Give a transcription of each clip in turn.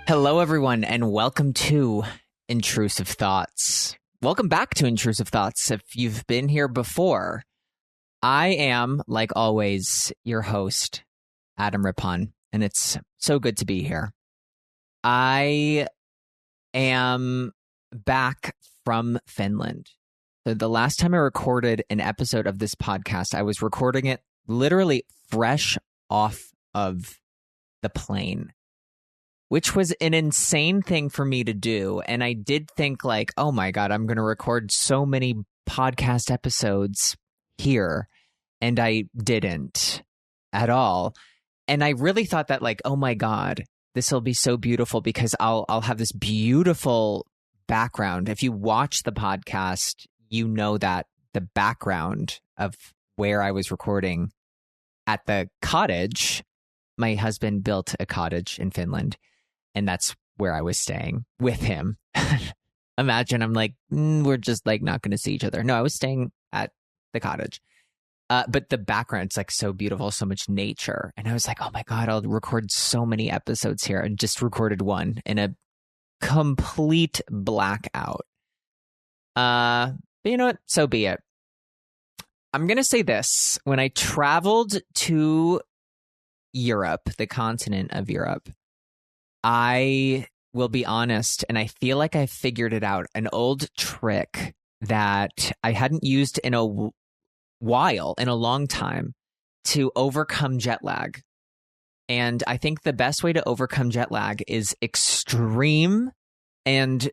Hello, everyone, and welcome to Intrusive Thoughts. Welcome back to Intrusive Thoughts. If you've been here before, I am, like always, your host, Adam Rippon, and it's so good to be here. I am back from Finland. So the last time I recorded an episode of this podcast, I was recording it literally fresh off of the plane, which was an insane thing for me to do. And I did think like, oh my God, I'm going to record so many podcast episodes here. And I didn't at all. And I really thought that like, oh my God, this will be so beautiful because I'll have this beautiful background. If you watch the podcast, you know that the background of where I was recording at the cottage, my husband built a cottage in Finland. And that's where I was staying with him. Imagine I'm like, we're just like not going to see each other. No, I was staying at the cottage. But the background's like so beautiful, so much nature. And I was like, oh my God, I'll record so many episodes here. And just recorded one in a complete blackout. But you know what? So be it. I'm going to say this. When I traveled to Europe, the continent of Europe, I will be honest, and I feel like I figured it out, an old trick that I hadn't used in a while, in a long time, to overcome jet lag. And I think the best way to overcome jet lag is extreme and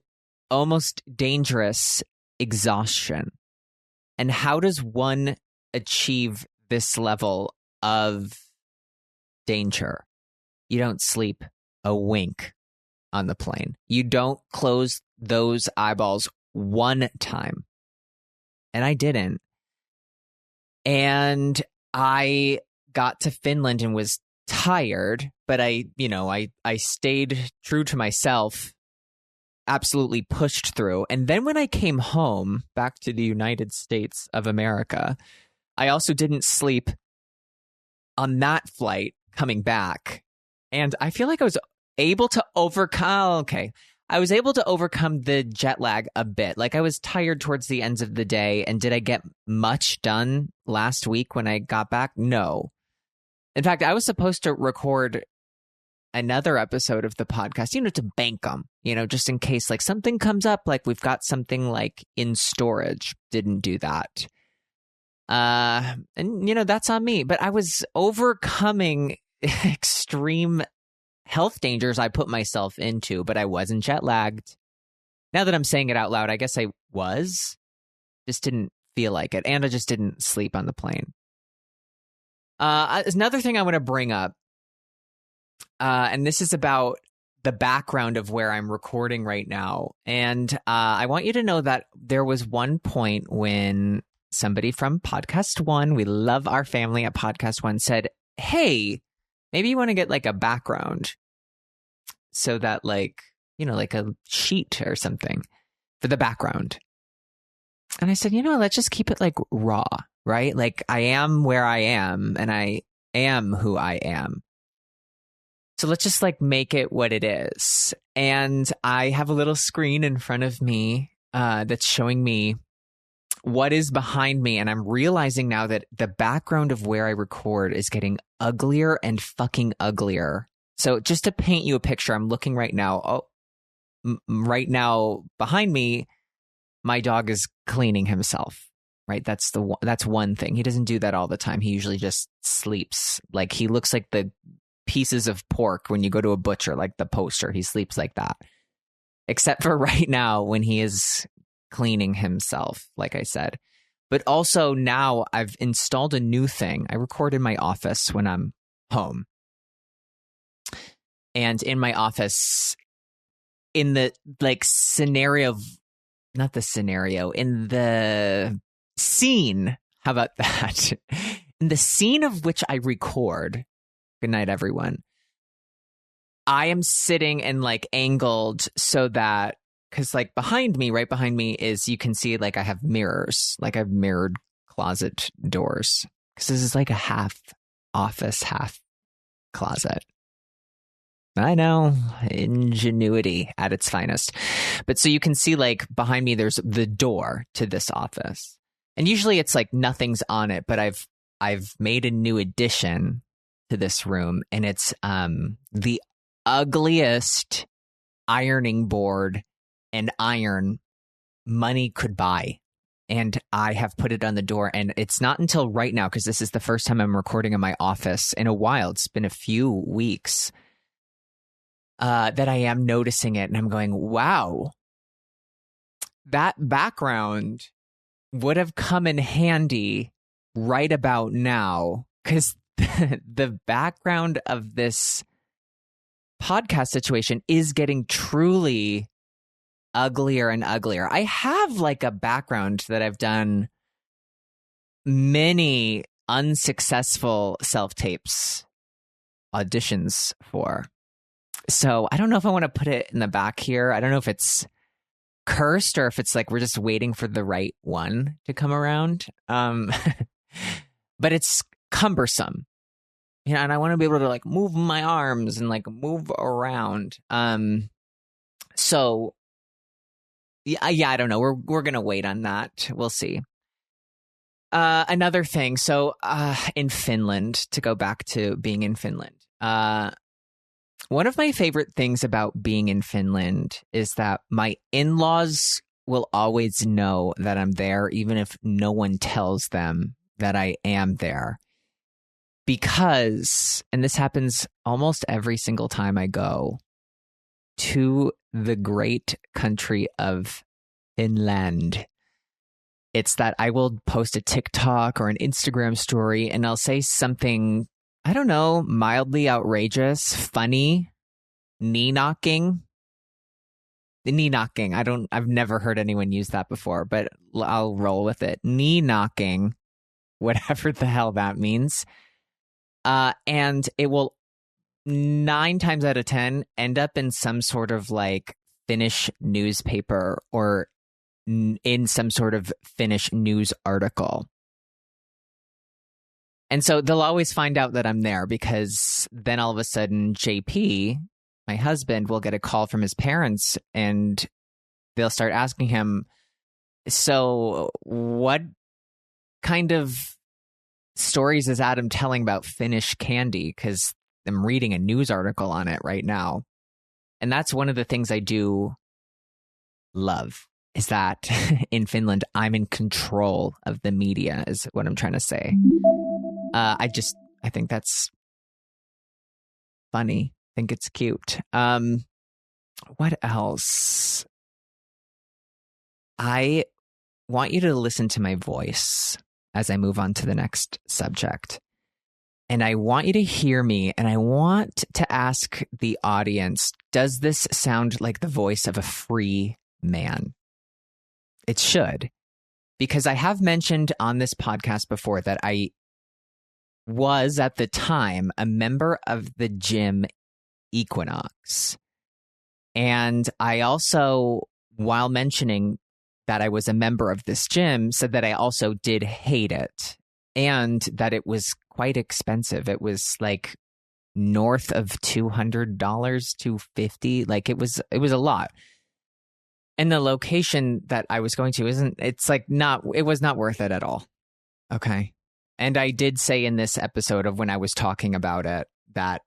almost dangerous exhaustion. And how does one achieve this level of danger? You don't sleep a wink on the plane. You don't close those eyeballs one time. And I didn't. And I got to Finland and was tired, but I stayed true to myself, absolutely pushed through. And then when I came home back to the United States of America, I also didn't sleep on that flight coming back. And I feel like I was able to overcome the jet lag a bit. Like I was tired towards the ends of the day. And did I get much done last week when I got back? No. In fact, I was supposed to record another episode of the podcast, to bank them, just in case like something comes up, like we've got something like in storage. Didn't do that. And that's on me. But I was overcoming extreme health dangers I put myself into, but I wasn't jet lagged. Now that I'm saying it out loud, I guess I was. Just didn't feel like it. And I just didn't sleep on the plane. Another thing I want to bring up, and this is about the background of where I'm recording right now. And I want you to know that there was one point when somebody from Podcast One, we love our family at Podcast One, said, hey, maybe you want to get like a background so that like a sheet or something for the background. And I said, let's just keep it like raw, right? Like I am where I am and I am who I am. So let's just like make it what it is. And I have a little screen in front of me that's showing me what is behind me. And I'm realizing now that the background of where I record is getting uglier and fucking uglier. So just to paint you a picture, I'm looking right now. Right now behind me, my dog is cleaning himself, right? That's one thing. He doesn't do that all the time. He usually just sleeps. Like he looks like the pieces of pork when you go to a butcher, like the poster. He sleeps like that. Except for right now when he is cleaning himself, like I said. But also now I've installed a new thing. I record in my office when I'm home. And in my office, in the like scenario, not the scenario, in the scene, how about that? In the scene of which I record, good night, everyone, I am sitting and like angled so that, because like right behind me is, you can see like I have mirrors, like I have mirrored closet doors, because this is like a half office, half closet. I know, ingenuity at its finest. But so you can see, like, behind me, there's the door to this office. And usually it's like nothing's on it, but I've made a new addition to this room, and it's the ugliest ironing board and iron money could buy. And I have put it on the door, and it's not until right now, because this is the first time I'm recording in my office in a while. It's been a few weeks that I am noticing it, and I'm going, wow, that background would have come in handy right about now, because the background of this podcast situation is getting truly uglier and uglier. I have like a background that I've done many unsuccessful self-tapes auditions for. So I don't know if I want to put it in the back here. I don't know if it's cursed or if it's like we're just waiting for the right one to come around. But it's cumbersome. And I want to be able to like move my arms and like move around. So yeah, I don't know. We're gonna wait on that. We'll see. Another thing. So in Finland, to go back to being in Finland, one of my favorite things about being in Finland is that my in-laws will always know that I'm there, even if no one tells them that I am there. Because, and this happens almost every single time I go to the great country of Finland, it's that I will post a TikTok or an Instagram story and I'll say something, I don't know, mildly outrageous, funny, knee knocking. I've never heard anyone use that before, but I'll roll with it. Knee knocking, whatever the hell that means. And it will 9 times out of 10 end up in some sort of like Finnish newspaper or in some sort of Finnish news article. And so they'll always find out that I'm there, because then all of a sudden JP, my husband, will get a call from his parents and they'll start asking him, so what kind of stories is Adam telling about Finnish candy? Because I'm reading a news article on it right now. And that's one of the things I do love, is that in Finland, I'm in control of the media, is what I'm trying to say. I think that's funny. I think it's cute. What else? I want you to listen to my voice as I move on to the next subject. And I want you to hear me, and I want to ask the audience, does this sound like the voice of a free man? It should, because I have mentioned on this podcast before that I was at the time a member of the gym Equinox. And I also, while mentioning that I was a member of this gym, said that I also did hate it and that it was quite expensive. It was like north of $200, $250. Like it was a lot. And the location that I was going to it was not worth it at all. Okay. And I did say in this episode of when I was talking about it that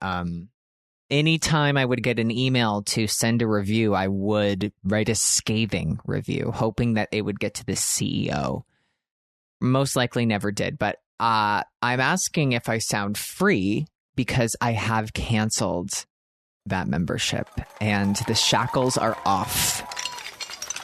anytime I would get an email to send a review, I would write a scathing review, hoping that it would get to the CEO. Most likely never did. But I'm asking if I sound free because I have canceled that membership and the shackles are off.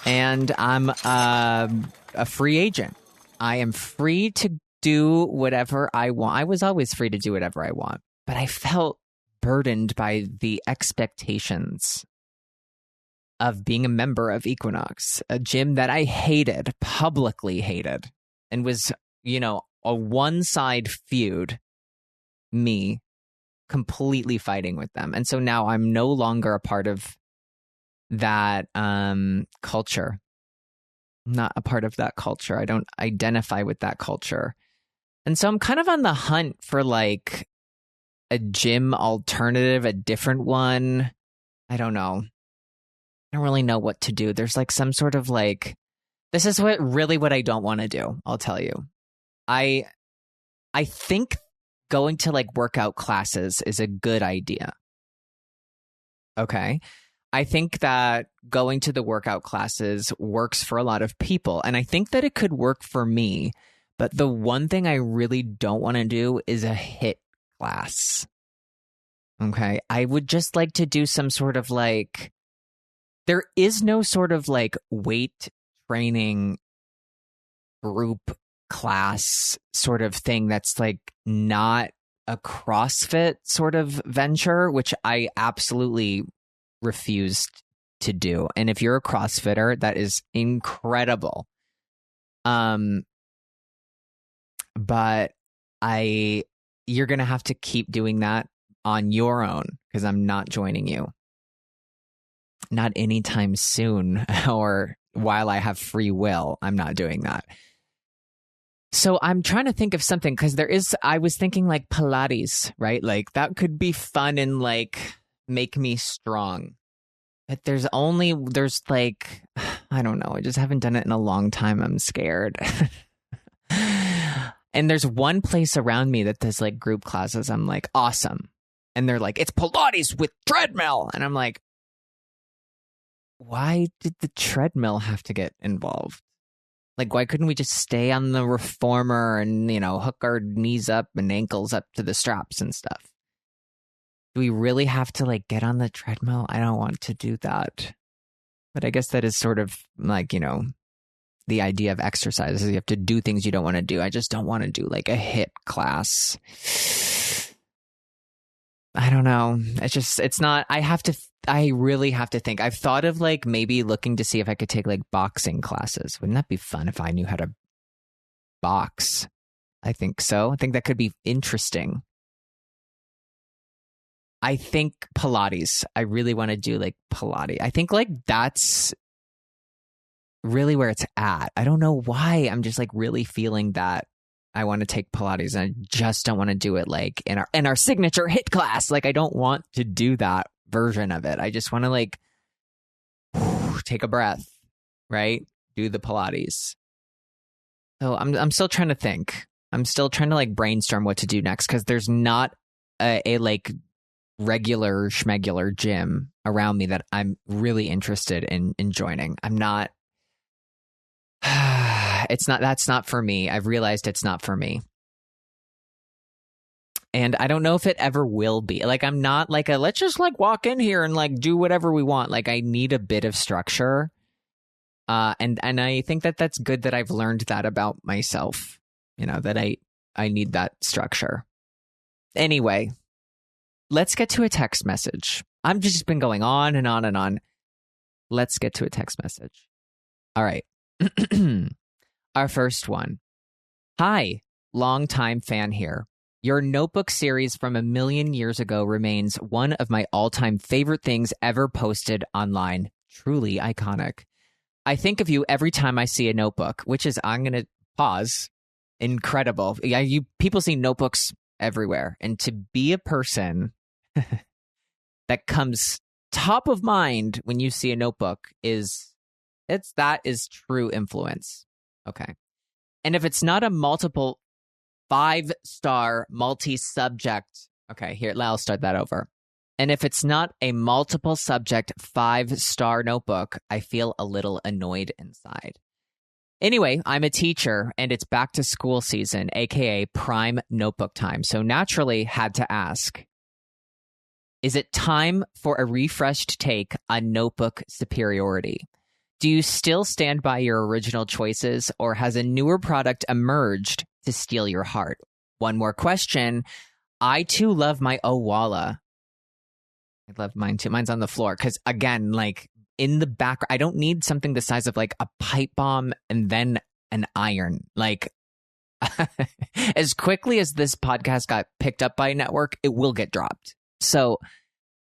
And I'm a free agent. I am free to do whatever I want. I was always free to do whatever I want, but I felt burdened by the expectations of being a member of Equinox, a gym that I hated, publicly hated, and was, a one-side feud, me completely fighting with them. And so now I'm no longer a part of that culture. I'm not a part of that culture. I don't identify with that culture. And so I'm kind of on the hunt for like a gym alternative, a different one. I don't know. I don't really know what to do. There's like some sort of like, this is what I don't want to do. I'll tell you. I think going to like workout classes is a good idea. Okay. I think that going to the workout classes works for a lot of people. And I think that it could work for me. But the one thing I really don't want to do is a HIIT class. Okay. I would just like to do some sort of like, there is no sort of like weight training group class sort of thing that's like not a CrossFit sort of venture, which I absolutely refused to do. And if you're a CrossFitter, that is incredible. But you're going to have to keep doing that on your own because I'm not joining you. Not anytime soon or while I have free will. I'm not doing that. So I'm trying to think of something because I was thinking like Pilates, right? Like that could be fun and like make me strong. But there's like, I don't know. I just haven't done it in a long time. I'm scared. And there's one place around me that does like group classes. I'm like, awesome. And they're like, it's Pilates with treadmill. And I'm like, why did the treadmill have to get involved? Like, why couldn't we just stay on the reformer and, hook our knees up and ankles up to the straps and stuff? Do we really have to like get on the treadmill? I don't want to do that. But I guess that is sort of like, the idea of exercise is you have to do things you don't want to do. I just don't want to do like a HIIT class. I don't know. I really have to think. I've thought of like maybe looking to see if I could take like boxing classes. Wouldn't that be fun if I knew how to box? I think so. I think that could be interesting. I think Pilates. I really want to do like Pilates. I think like that's really where it's at. I don't know why. I'm just like really feeling that I want to take Pilates and I just don't want to do it like in our signature HIIT class. Like I don't want to do that version of it. I just want to like take a breath, right? Do the Pilates. So I'm still trying to think. I'm still trying to like brainstorm what to do next because there's not a like regular schmegular gym around me that I'm really interested in joining. I'm not. That's not for me. I've realized it's not for me. And I don't know if it ever will be. Like, I'm not like let's just like walk in here and like do whatever we want. Like, I need a bit of structure. And I think that that's good that I've learned that about myself, that I need that structure. Anyway, let's get to a text message. I've just been going on and on and on. Let's get to a text message. All right. Our first one. Hi, longtime fan here. Your notebook series from a million years ago remains one of my all-time favorite things ever posted online. Truly iconic. I think of you every time I see a notebook, which is, I'm going to pause, incredible. Yeah, people see notebooks everywhere. And to be a person that comes top of mind when you see a notebook that is true influence. Okay. And if it's not a multiple 5-star multi-subject, okay, here, I'll start that over. And if it's not a multiple subject 5-star notebook, I feel a little annoyed inside. Anyway, I'm a teacher and it's back to school season, aka prime notebook time. So naturally had to ask, is it time for a refreshed take on notebook superiority? Do you still stand by your original choices, or has a newer product emerged to steal your heart? One more question. I too love my Owala. I love mine too. Mine's on the floor because, again, like in the background, I don't need something the size of like a pipe bomb and then an iron. Like as quickly as this podcast got picked up by a network, it will get dropped. So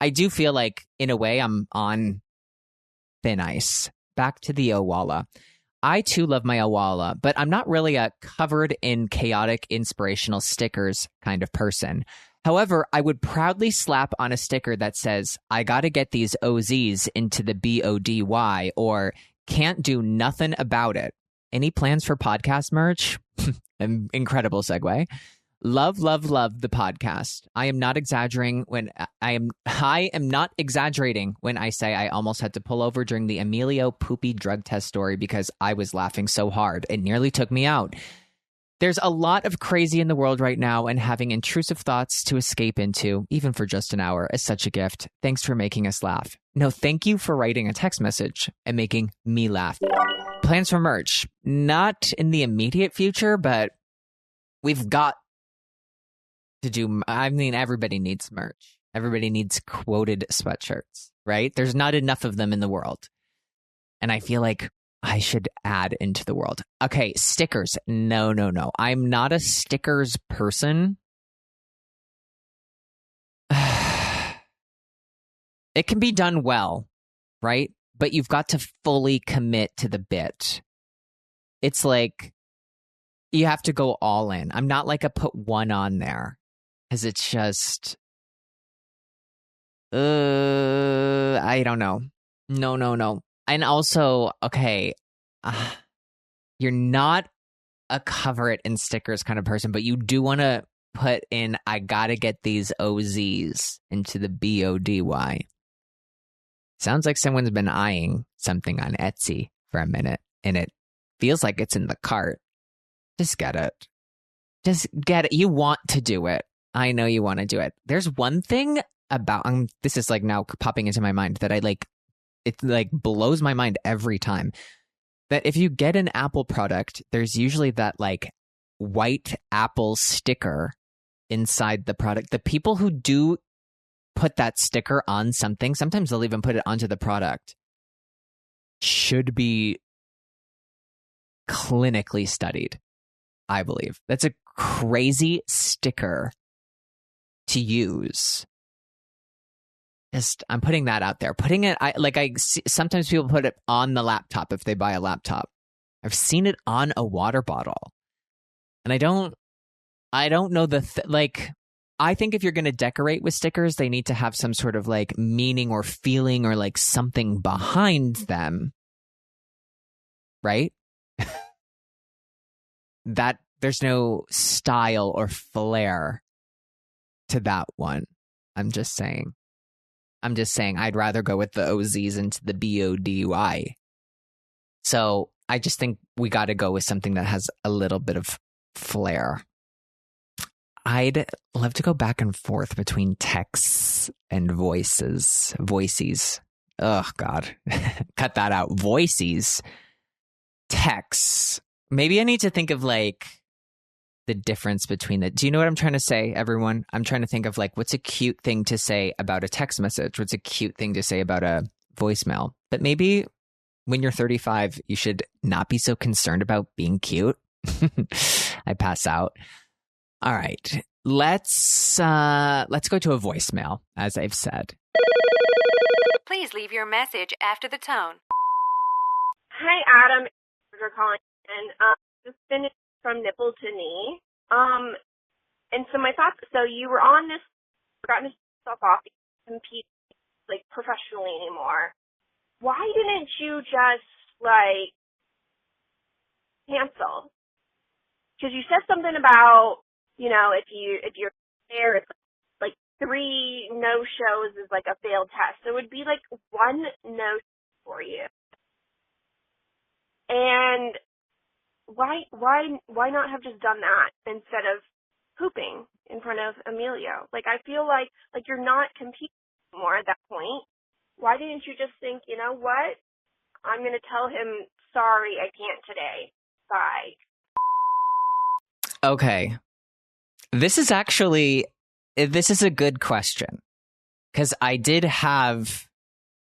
I do feel like in a way I'm on thin ice. Back to the Owala. I too love my Awala, but I'm not really a covered in chaotic inspirational stickers kind of person. However, I would proudly slap on a sticker that says, I gotta get these OZs into the BODY, or can't do nothing about it. Any plans for podcast merch? Incredible segue. Love, love, love the podcast. I am not exaggerating when I am not exaggerating when I say I almost had to pull over during the Emilio poopy drug test story because I was laughing so hard. It nearly took me out. There's a lot of crazy in the world right now, and having intrusive thoughts to escape into, even for just an hour, is such a gift. Thanks for making us laugh. No, thank you for writing a text message and making me laugh. Plans for merch? Not in the immediate future, but we've got to do. I mean, everybody needs merch. Everybody needs quoted sweatshirts, right? There's not enough of them in the world. And I feel like I should add into the world. Okay, stickers. No. I'm not a stickers person. It can be done well, right? But you've got to fully commit to the bit. It's like you have to go all in. I'm not like a put one on there because it's just, I don't know. No. And also, okay, you're not a cover it in stickers kind of person, but you do want to put in, I gotta get these OZs into the BODY. Sounds like someone's been eyeing something on Etsy for a minute, and it feels like it's in the cart. Just get it. Just get it. You want to do it. I know you want to do it. There's one thing about, this is like now popping into my mind that it like blows my mind every time, that if you get an Apple product, there's usually that like white Apple sticker inside the product. The people who do put that sticker on something, sometimes they'll even put it onto the product, should be clinically studied, I believe. That's a crazy sticker to use. Just, I'm putting that out there. Putting it, sometimes people put it on the laptop if they buy a laptop. I've seen it on a water bottle, and I don't know I think if you're going to decorate with stickers, they need to have some sort of like meaning or feeling or like something behind them, right? That there's no style or flair to that one. I'm just saying I'd rather go with the OZs into the BODY. So I just think we got to go with something that has a little bit of flair. I'd love to go back and forth between texts and voices. Oh, God. Cut that out. Voices. Texts. Maybe I need to think of like the difference between the. Do you know what I'm trying to say, everyone? I'm trying to think of like, what's a cute thing to say about a text message? What's a cute thing to say about a voicemail? But maybe when you're 35, you should not be so concerned about being cute. I pass out. All right, let's go to a voicemail, as I've said. Please leave your message after the tone. Hi, Adam. We're calling in. Just finished from nipple to knee. And so my thoughts. So you were on this, gotten yourself off, compete like professionally anymore. Why didn't you just like cancel? Because you said something about, you know, if you're there, it's like 3 no-shows is like a failed test. So it would be like 1 no for you. And why not have just done that instead of pooping in front of Emilio? Like, I feel like you're not competing anymore at that point. Why didn't you just think, you know what? I'm going to tell him, sorry, I can't today. Bye. Okay. This is a good question, because I did have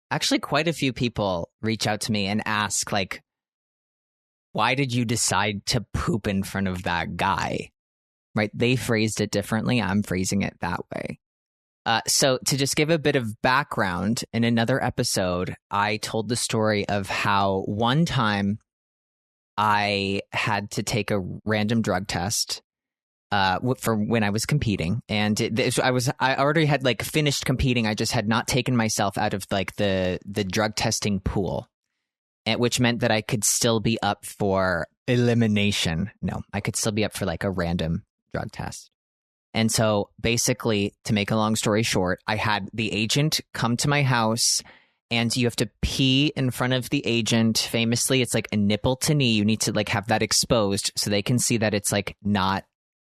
actually quite a few people reach out to me and ask, like, why did you decide to poop in front of that guy? Right? They phrased it differently. I'm phrasing it that way. So to just give a bit of background, in another episode, I told the story of how one time I had to take a random drug test for when I was competing, and I already had like finished competing. I just had not taken myself out of like the drug testing pool, which meant that I could still be up for elimination. No, I could still be up for like a random drug test. And so basically, to make a long story short, I had the agent come to my house, and you have to pee in front of the agent. Famously, it's like a nipple to knee. You need to like have that exposed so they can see that it's like not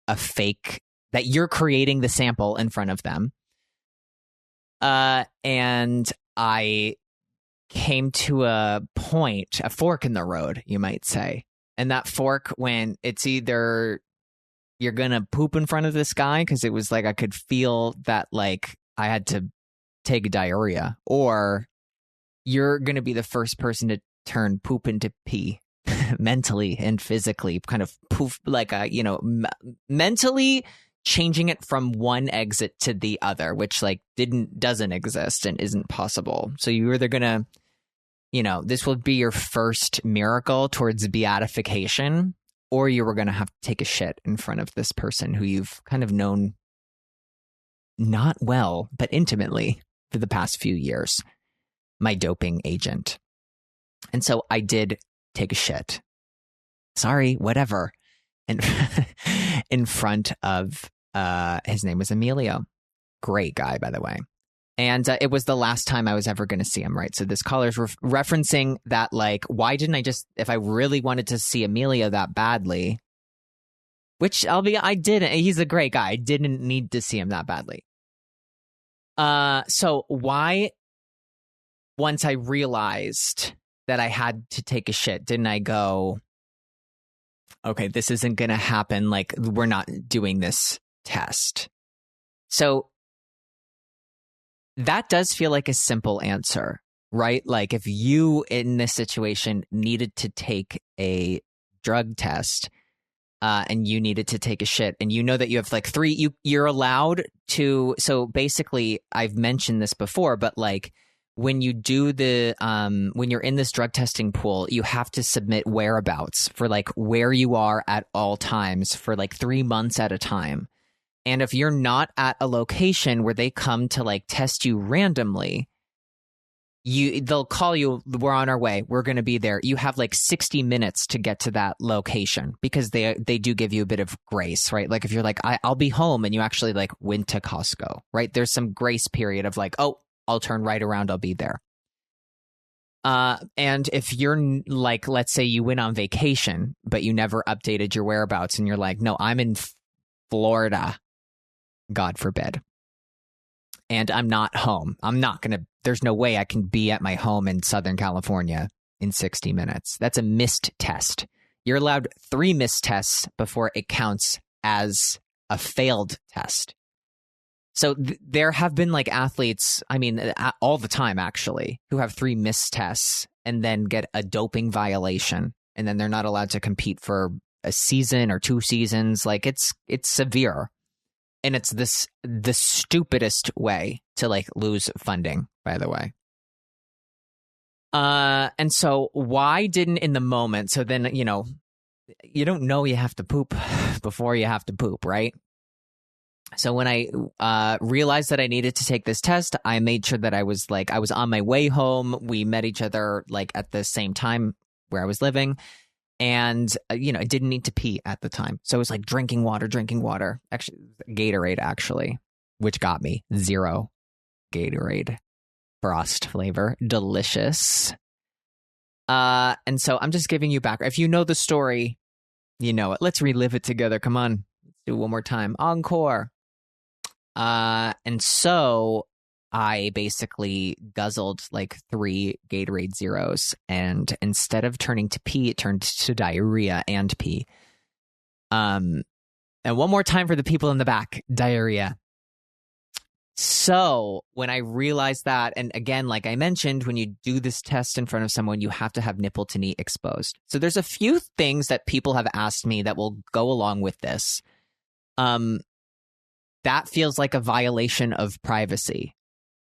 a fake, that you're creating the sample in front of them. And I came to a point, a fork in the road, you might say. And that fork, when it's either you're going to poop in front of this guy, because it was like I could feel that like I had to take diarrhea, or you're going to be the first person to turn poop into pee. Mentally and physically, kind of poof, like mentally changing it from one exit to the other, which like doesn't exist and isn't possible. So you're either gonna, this will be your first miracle towards beatification, or you were gonna have to take a shit in front of this person who you've kind of known not well, but intimately for the past few years, my doping agent. And so I did take a shit. Sorry, whatever. And in front of, his name was Emilio. Great guy, by the way. And it was the last time I was ever going to see him, right? So this caller's referencing that, like, why didn't I just, if I really wanted to see Emilio that badly, which I didn't. He's a great guy. I didn't need to see him that badly. So why, once I realized that I had to take a shit, didn't I go, okay, this isn't going to happen. Like, we're not doing this test. So that does feel like a simple answer, right? Like if you in this situation needed to take a drug test and you needed to take a shit, and you know that you have like you're allowed to. So basically, I've mentioned this before, but like, when you do when you're in this drug testing pool, you have to submit whereabouts for like where you are at all times for like 3 months at a time. And if you're not at a location where they come to like test you randomly, they'll call you, we're on our way, we're going to be there. You have like 60 minutes to get to that location, because they do give you a bit of grace, right? Like if you're like, I'll be home, and you actually like went to Costco, right? There's some grace period of like, oh, I'll turn right around, I'll be there. And if you're like, let's say you went on vacation, but you never updated your whereabouts, and you're like, no, I'm in Florida, God forbid, and I'm not home. There's no way I can be at my home in Southern California in 60 minutes. That's a missed test. You're allowed 3 missed tests before it counts as a failed test. So there have been like athletes, I mean, all the time actually, who have 3 missed tests and then get a doping violation, and then they're not allowed to compete for a season or 2 seasons. Like it's severe, and it's the stupidest way to like lose funding, by the way. And so why didn't in the moment? So then, you don't know you have to poop before you have to poop, right? So when I realized that I needed to take this test, I made sure that I was on my way home. We met each other like at the same time where I was living. And, I didn't need to pee at the time. So it was like drinking water. Actually, Gatorade, actually, which got me 0 Gatorade frost flavor. Delicious. And so I'm just giving you back. If you know the story, you know it. Let's relive it together. Come on. Let's do it one more time. Encore. And so I basically guzzled like 3 Gatorade Zeros, and instead of turning to pee, it turned to diarrhea and pee. And one more time for the people in the back, diarrhea. So when I realized that, and again, like I mentioned, when you do this test in front of someone, you have to have nipple to knee exposed. So there's a few things that people have asked me that will go along with this. That feels like a violation of privacy.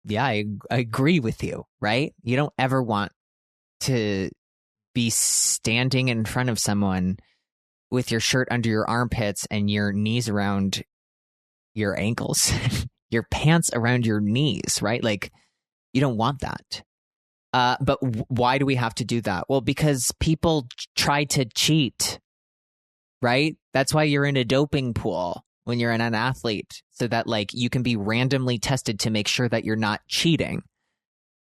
Yeah, I agree with you, right? You don't ever want to be standing in front of someone with your shirt under your armpits and your knees around your ankles, your pants around your knees, right? Like, you don't want that. But why do we have to do that? Well, because people try to cheat, right? That's why you're in a doping pool when you're an athlete, so that like you can be randomly tested to make sure that you're not cheating.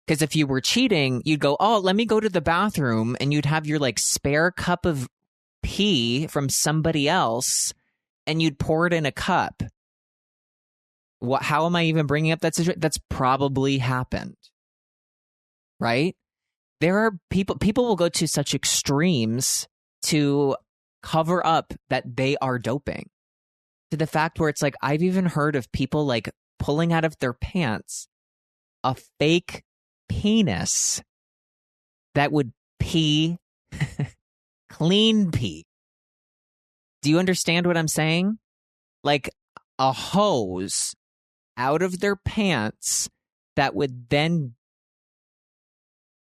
Because if you were cheating, you'd go, oh, let me go to the bathroom, and you'd have your like spare cup of pee from somebody else, and you'd pour it in a cup. How am I even bringing up that situation? That's probably happened, right? There are people will go to such extremes to cover up that they are doping, to the fact where it's like, I've even heard of people like pulling out of their pants a fake penis that would pee, clean pee. Do you understand what I'm saying? Like a hose out of their pants that would then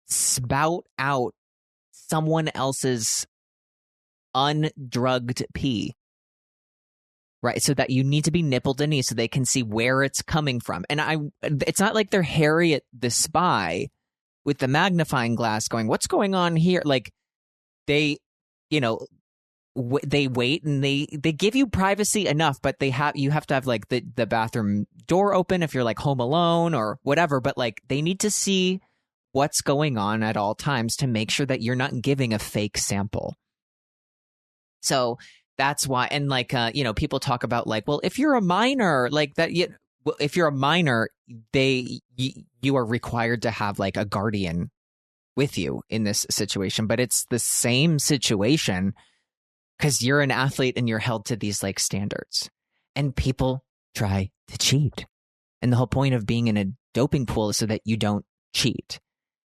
spout out someone else's undrugged pee. Right, so that you need to be nipple to knee so they can see where it's coming from. And it's not like they're Harriet the Spy with the magnifying glass going, what's going on here? Like, they, they wait and they give you privacy enough, but you have to have like the bathroom door open if you're like home alone or whatever. But like, they need to see what's going on at all times to make sure that you're not giving a fake sample. So that's why, and like, people talk about like, well, if you're a minor, like that, if you're a minor, you are required to have like a guardian with you in this situation, but it's the same situation because you're an athlete and you're held to these like standards, and people try to cheat. And the whole point of being in a doping pool is so that you don't cheat.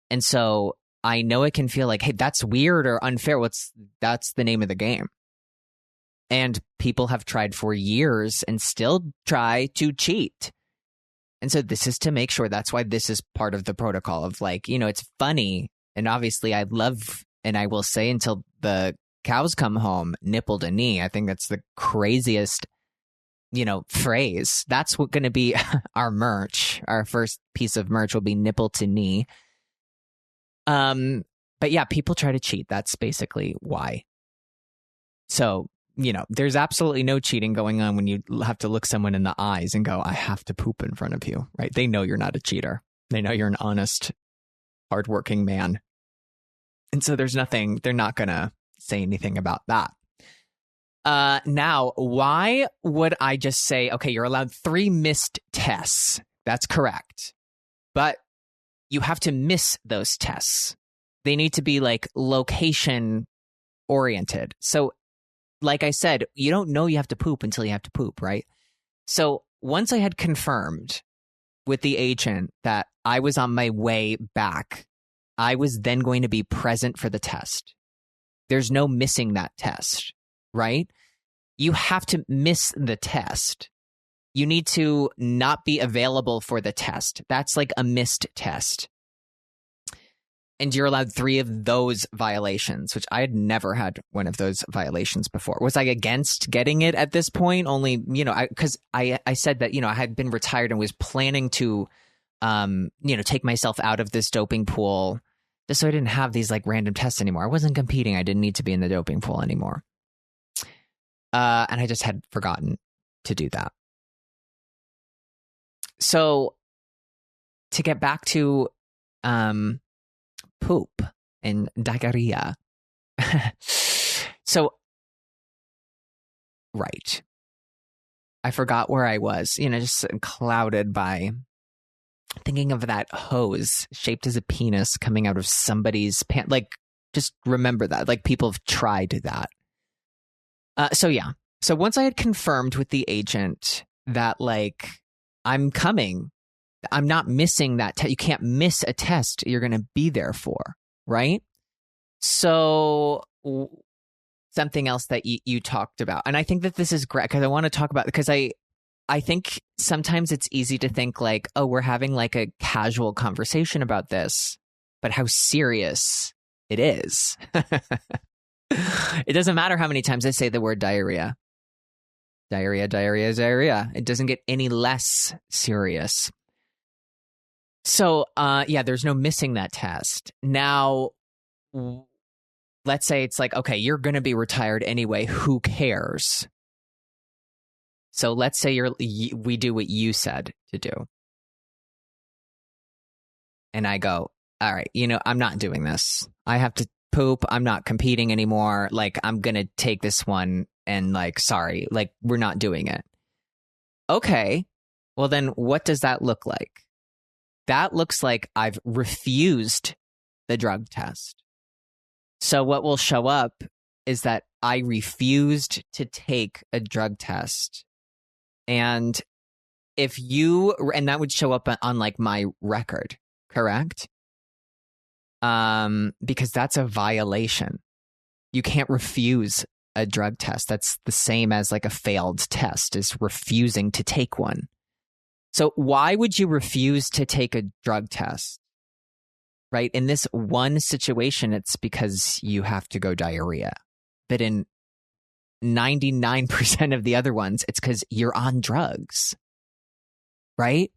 And so I know it can feel like, hey, that's weird or unfair. That's the name of the game. And people have tried for years and still try to cheat. And so this is to make sure. That's why this is part of the protocol of like, it's funny. And obviously I love, and I will say until the cows come home, nipple to knee. I think that's the craziest, phrase. That's what going to be our merch. Our first piece of merch will be nipple to knee. But yeah, people try to cheat. That's basically why. So, there's absolutely no cheating going on when you have to look someone in the eyes and go, I have to poop in front of you, right? They know you're not a cheater. They know you're an honest, hardworking man. And so they're not going to say anything about that. Now, why would I just say, okay, you're allowed 3 missed tests? That's correct. But you have to miss those tests. They need to be like location oriented. So like I said, you don't know you have to poop until you have to poop, right? So once I had confirmed with the agent that I was on my way back, I was then going to be present for the test. There's no missing that test, right? You have to miss the test. You need to not be available for the test. That's like a missed test. And you're allowed 3 of those violations, which I had never had one of those violations before. Was I against getting it at this point? Only, because I said that, I had been retired and was planning to, take myself out of this doping pool just so I didn't have these like random tests anymore. I wasn't competing. I didn't need to be in the doping pool anymore. And I just had forgotten to do that. So to get back to, poop and diarrhea. So, right. I forgot where I was, just clouded by thinking of that hose shaped as a penis coming out of somebody's pants. Like, just remember that. Like, people have tried that. So, yeah. So once I had confirmed with the agent that, like, I'm coming, I'm not missing that test. You can't miss a test you're going to be there for, right? So something else that you talked about, and I think that this is great because I want to talk about, because I think sometimes it's easy to think like, oh, we're having like a casual conversation about this, but how serious it is. It doesn't matter how many times I say the word diarrhea. Diarrhea, diarrhea, diarrhea. It doesn't get any less serious. So, there's no missing that test. Now, let's say it's like, okay, you're going to be retired anyway. Who cares? So let's say we do what you said to do. And I go, all right, I'm not doing this. I have to poop. I'm not competing anymore. Like, I'm going to take this one and like, sorry, like, we're not doing it. Okay. Well, then what does that look like? That looks like I've refused the drug test. So what will show up is that I refused to take a drug test. And and that would show up on like my record, correct? Because that's a violation. You can't refuse a drug test. That's the same as like a failed test, is refusing to take one. So why would you refuse to take a drug test? Right? In this one situation, it's because you have to go diarrhea. But in 99% of the other ones, it's because you're on drugs. Right?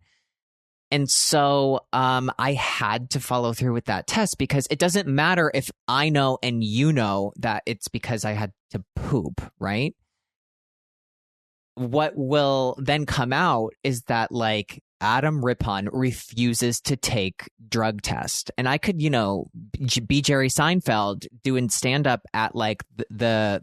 And so I had to follow through with that test, because it doesn't matter if I know and you know that it's because I had to poop, right? What will then come out is that like Adam Rippon refuses to take drug test. And I could, be Jerry Seinfeld doing stand up at like the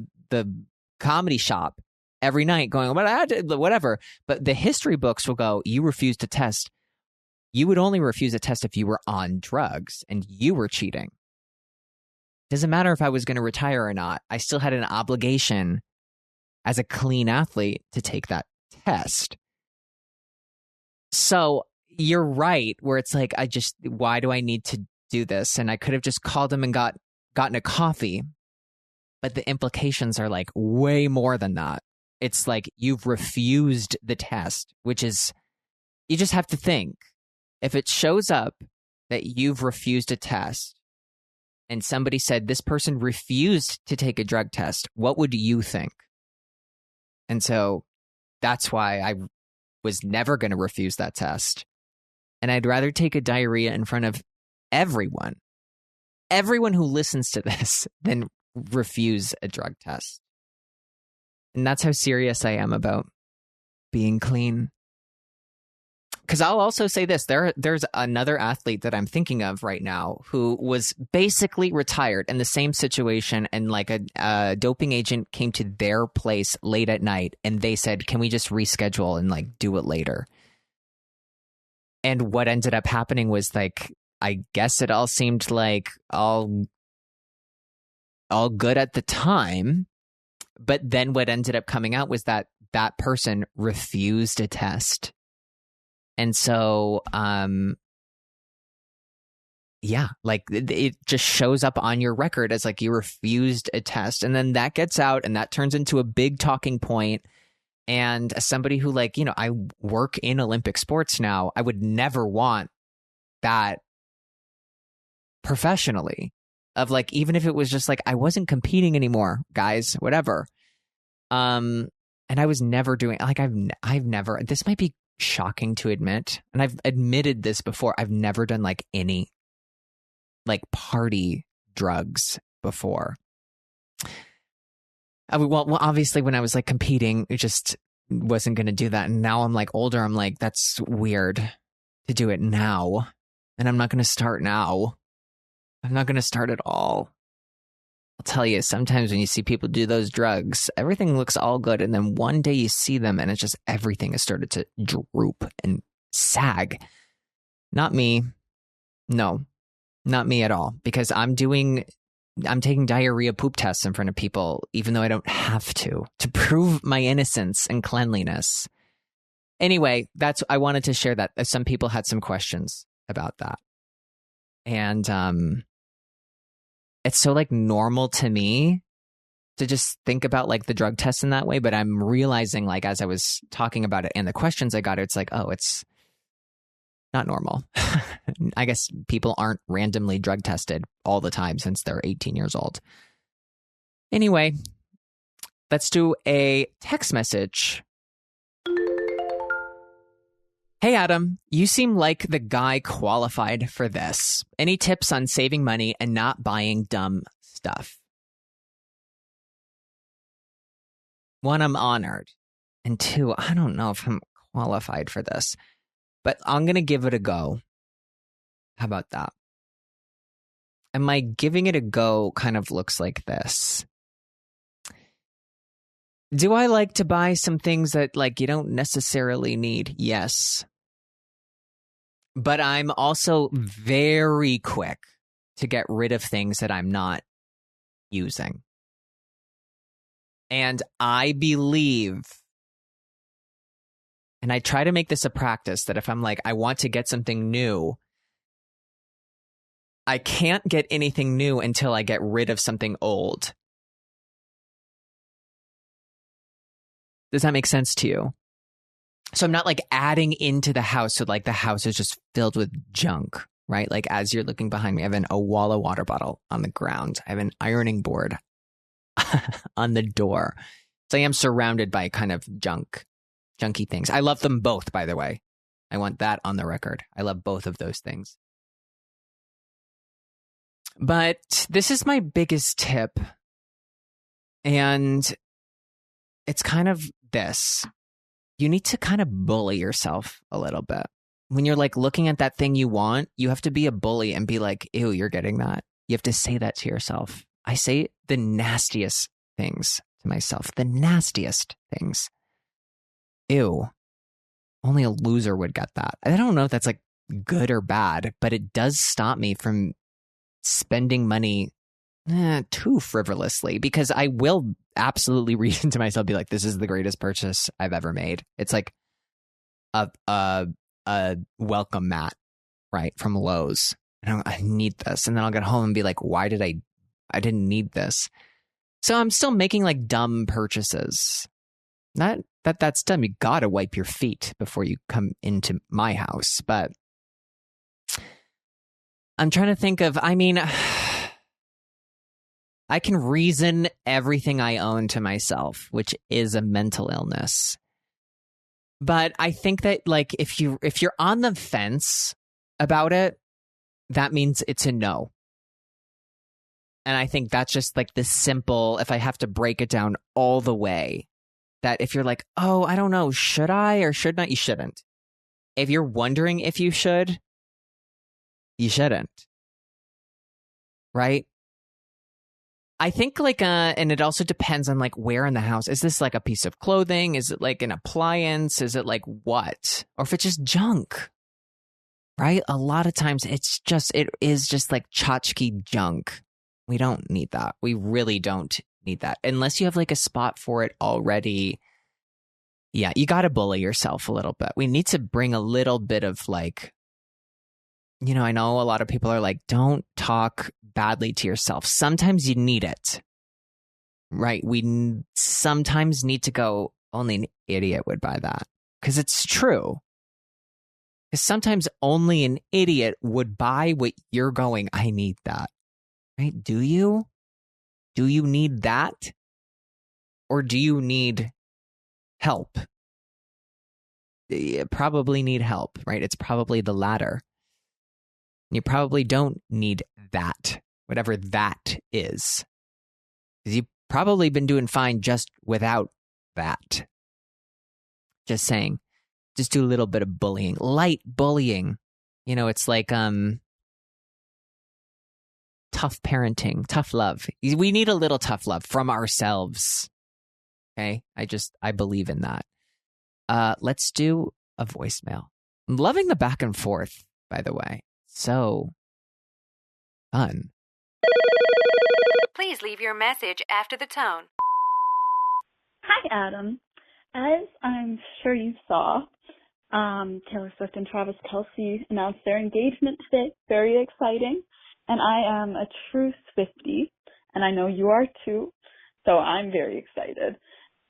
comedy shop every night going, whatever. But the history books will go, you refuse to test. You would only refuse a test if you were on drugs and you were cheating. Doesn't matter if I was going to retire or not. I still had an obligation as a clean athlete to take that test. So you're right, where it's like, why do I need to do this? And I could have just called him and gotten a coffee. But the implications are like way more than that. It's like you've refused the test, which is, you just have to think. If it shows up that you've refused a test and somebody said this person refused to take a drug test, what would you think? And so that's why I was never going to refuse that test. And I'd rather take a diarrhea in front of everyone who listens to this, than refuse a drug test. And that's how serious I am about being clean. Because I'll also say this, there's another athlete that I'm thinking of right now who was basically retired in the same situation, and like a doping agent came to their place late at night and they said, can we just reschedule and like do it later? And what ended up happening was like, I guess it all seemed like all good at the time. But then what ended up coming out was that that person refused a test. And so, like it just shows up on your record as like you refused a test. And then that gets out and that turns into a big talking point. And as somebody who I work in Olympic sports now, I would never want that professionally, of like, even if it was just like, I wasn't competing anymore, guys, whatever. And I was never doing, like, I've never, this might be shocking to admit, and I've admitted this before, I've never done like any like party drugs before. Well, obviously when I was like competing, it just wasn't going to do that. And now I'm like older, I'm like, that's weird to do it now. And I'm not going to start now. I'm not going to start at all. I'll tell you, sometimes when you see people do those drugs, everything looks all good. And then one day you see them and it's just everything has started to droop and sag. Not me. No, not me at all. Because I'm taking diarrhea poop tests in front of people, even though I don't have to prove my innocence and cleanliness. Anyway, I wanted to share that. Some people had some questions about that. And it's so like normal to me to just think about like the drug test in that way. But I'm realizing, like, as I was talking about it and the questions I got, it's like, oh, it's Not normal. I guess people aren't randomly drug tested all the time since they're 18 years old. Anyway, let's do a text message. Hey, Adam, you seem like the guy qualified for this. Any tips on saving money and not buying dumb stuff? One, I'm honored. And two, I don't know if I'm qualified for this, but I'm going to give it a go. How about that? And my giving it a go kind of looks like this. Do I like to buy some things that like you don't necessarily need? Yes. But I'm also very quick to get rid of things that I'm not using. And I believe, and I try to make this a practice, that if I'm like, I want to get something new, I can't get anything new until I get rid of something old. Does that make sense to you? So I'm not like adding into the house so like the house is just filled with junk, right? Like as you're looking behind me, I have a Walla water bottle on the ground. I have an ironing board on the door. So I am surrounded by kind of junky things. I love them both, by the way. I want that on the record. I love both of those things. But this is my biggest tip. And it's kind of this. You need to kind of bully yourself a little bit. When you're like looking at that thing you want, you have to be a bully and be like, ew, you're getting that. You have to say that to yourself. I say the nastiest things to myself, the nastiest things. Ew, only a loser would get that. I don't know if that's like good or bad, but it does stop me from spending money too frivolously, because I will absolutely read into myself, be like, this is the greatest purchase I've ever made. It's like a welcome mat, right, from Lowe's. And I need this. And then I'll get home and be like, why did I didn't need this. So I'm still making like dumb purchases. Not that's dumb. You gotta wipe your feet before you come into my house. But I'm trying to think of, I mean, I can reason everything I own to myself, which is a mental illness. But I think that like if you're on the fence about it, that means it's a no. And I think that's just like the simple, if I have to break it down all the way, that if you're like, oh, I don't know, should I or should not? You shouldn't. If you're wondering if you should, you shouldn't. Right? I think like, and it also depends on like where in the house. Is this like a piece of clothing? Is it like an appliance? Is it like what? Or if it's just junk, right? A lot of times it is just like tchotchke junk. We don't need that. We really don't need that. Unless you have like a spot for it already. Yeah, you got to bully yourself a little bit. We need to bring a little bit of like, you know, I know a lot of people are like, don't talk badly to yourself. Sometimes you need it, right? We sometimes need to go, only an idiot would buy that. Because it's true. Because sometimes only an idiot would buy what you're going, I need that. Right? Do you? Do you need that? Or do you need help? You probably need help, right? It's probably the latter. You probably don't need that, whatever that is. Because you've probably been doing fine just without that. Just saying. Just do a little bit of bullying. Light bullying. You know, it's like tough parenting, tough love. We need a little tough love from ourselves. Okay? I believe in that. Let's do a voicemail. I'm loving the back and forth, by the way. So fun. Please leave your message after the tone. Hi, Adam. As I'm sure you saw, Taylor Swift and Travis Kelce announced their engagement today. Very exciting. And I am a true Swiftie, and I know you are too, so I'm very excited.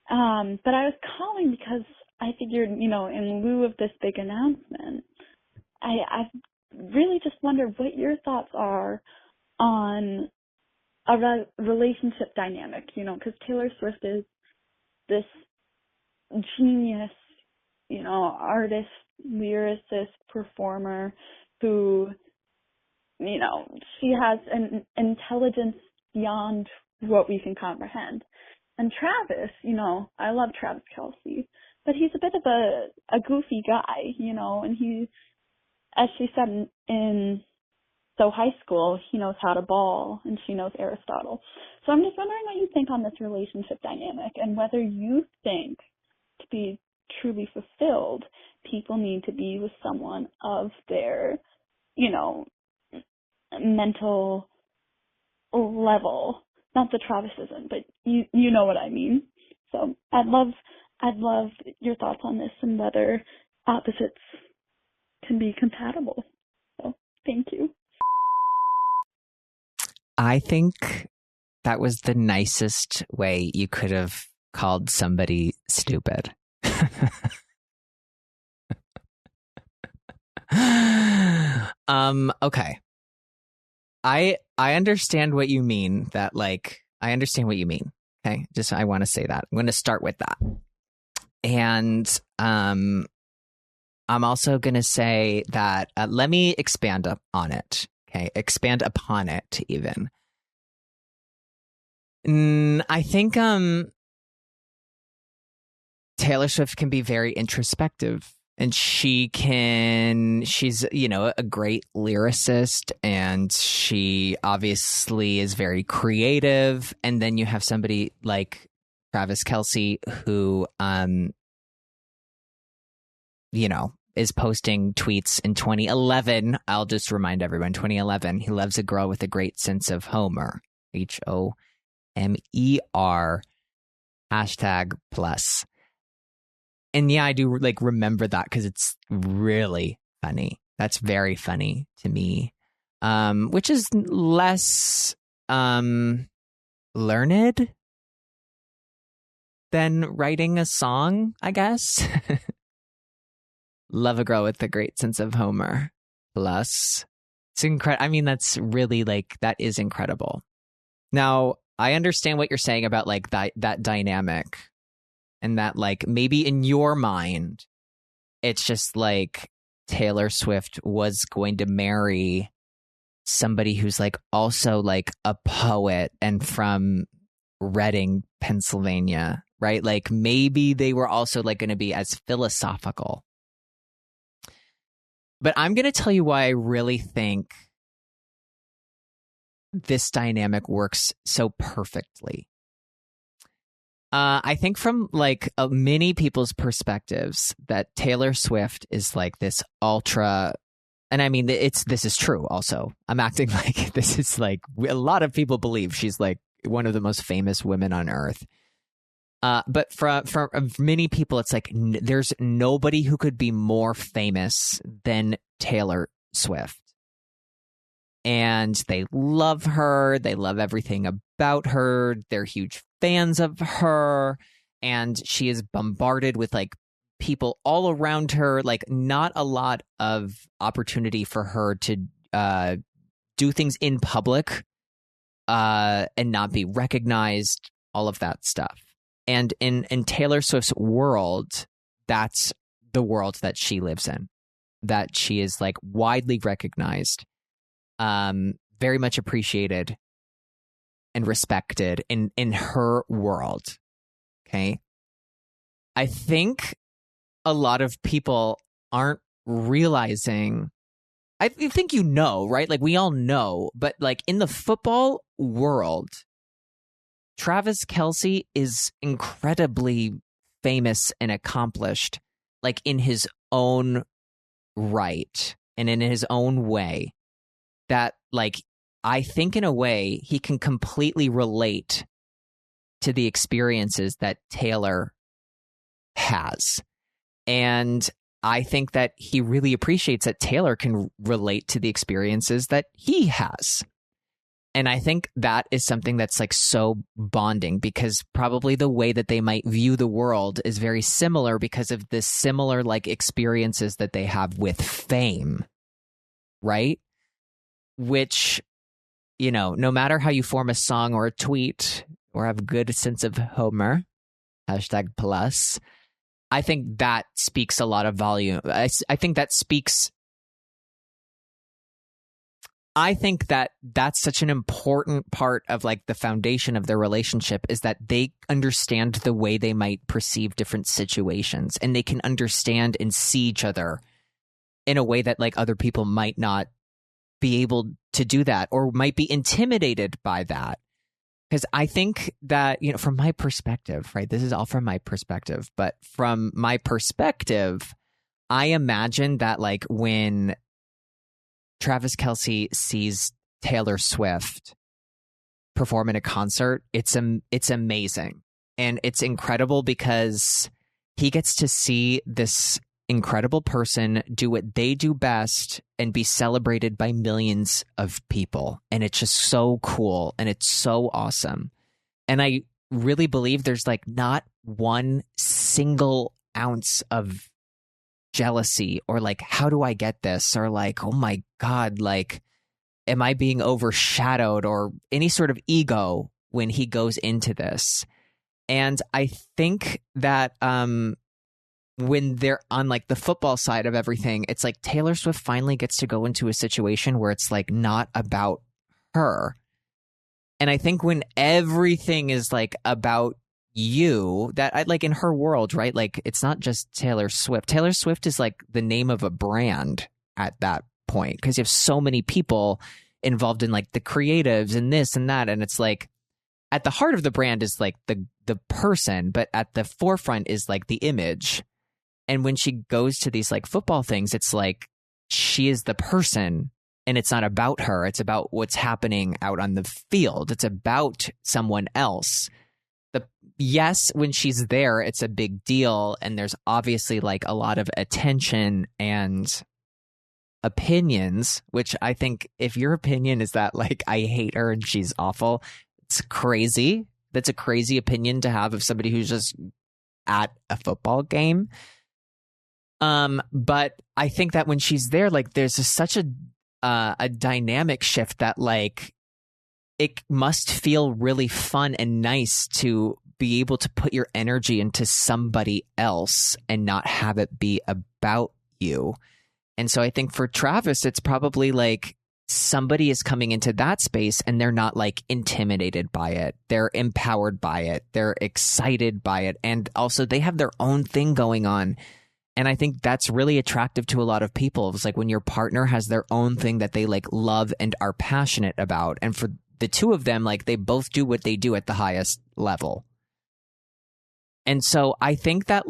But I was calling because I figured, you know, in lieu of this big announcement, I really just wonder what your thoughts are on a relationship dynamic, because Taylor Swift is this genius, artist, lyricist, performer who, she has an intelligence beyond what we can comprehend. And Travis, I love Travis Kelce, but he's a bit of a goofy guy, and he, as she said in So High School, he knows how to ball and she knows Aristotle. So I'm just wondering what you think on this relationship dynamic and whether you think to be truly fulfilled, people need to be with someone of their, mental level. Not that Travis isn't, but you know what I mean. So I'd love your thoughts on this and whether opposites can be compatible. So thank you. I think that was the nicest way you could have called somebody stupid. Okay. I understand what you mean, that I understand what you mean. Okay. I want to say that. I'm going to start with that. And I'm also going to say that let me expand on it. Okay. Expand upon it even. I think Taylor Swift can be very introspective. And she's, a great lyricist, and she obviously is very creative. And then you have somebody like Travis Kelce who, is posting tweets in 2011. I'll just remind everyone, 2011, he loves a girl with a great sense of Homer, HOMER, #+. And yeah, I do remember that because it's really funny. That's very funny to me, which is less learned than writing a song, I guess. Love a girl with a great sense of Homer. Plus, it's incredible. I mean, that's really that is incredible. Now, I understand what you're saying about that dynamic. And that maybe in your mind, it's just Taylor Swift was going to marry somebody who's also a poet and from Reading, Pennsylvania, right? Maybe they were also going to be as philosophical. But I'm going to tell you why I really think this dynamic works so perfectly. I think from many people's perspectives that Taylor Swift is this ultra, and I mean this is true also. I'm acting like this is a lot of people believe she's one of the most famous women on earth. But for many people, it's there's nobody who could be more famous than Taylor Swift. And they love her. They love everything about her. They're huge fans of her. And she is bombarded with people all around her. Not a lot of opportunity for her to do things in public and not be recognized, all of that stuff. And in Taylor Swift's world, that's the world that she lives in, that she is widely recognized. Very much appreciated and respected in her world. Okay. I think a lot of people aren't realizing, I think right? We all know, but in the football world, Travis Kelce is incredibly famous and accomplished, in his own right and in his own way. That I think in a way he can completely relate to the experiences that Taylor has. And I think that he really appreciates that Taylor can relate to the experiences that he has. And I think that is something that's so bonding, because probably the way that they might view the world is very similar because of the similar experiences that they have with fame. right? Which, you know, no matter how you form a song or a tweet or have a good sense of humor, #plus, I think that speaks a lot of volume. I think that speaks. I think that that's such an important part of like the foundation of their relationship is that they understand the way they might perceive different situations, and they can understand and see each other in a way that like other people might not be able to do that or might be intimidated by that. Because I think that, you know, from my perspective, right, this is all from my perspective, but from my perspective, I imagine that like when Travis Kelce sees Taylor Swift perform in a concert, it's amazing. And it's incredible because he gets to see this incredible person do what they do best and be celebrated by millions of people. And it's just so cool and it's so awesome. And I really believe there's like not one single ounce of jealousy or like, how do I get this? Or like, oh my God, like, am I being overshadowed or any sort of ego when he goes into this? And I think that when they're on like the football side of everything, it's like Taylor Swift finally gets to go into a situation where it's like not about her. And I think when everything is like about you, that I like in her world, right? Like it's not just Taylor Swift. Taylor Swift is like the name of a brand at that point because you have so many people involved in like the creatives and this and that. And it's like at the heart of the brand is like the person, but at the forefront is like the image. And when she goes to these like football things, it's like she is the person and it's not about her. It's about what's happening out on the field. It's about someone else. Yes, when she's there, it's a big deal. And there's obviously like a lot of attention and opinions, which I think if your opinion is that like I hate her and she's awful, it's crazy. That's a crazy opinion to have of somebody who's just at a football game. But I think that when she's there, like there's such a dynamic shift that like it must feel really fun and nice to be able to put your energy into somebody else and not have it be about you. And so I think for Travis, it's probably like somebody is coming into that space and they're not like intimidated by it. They're empowered by it. They're excited by it. And also they have their own thing going on. And I think that's really attractive to a lot of people. It's like when your partner has their own thing that they like love and are passionate about. And for the two of them, like they both do what they do at the highest level. And so I think that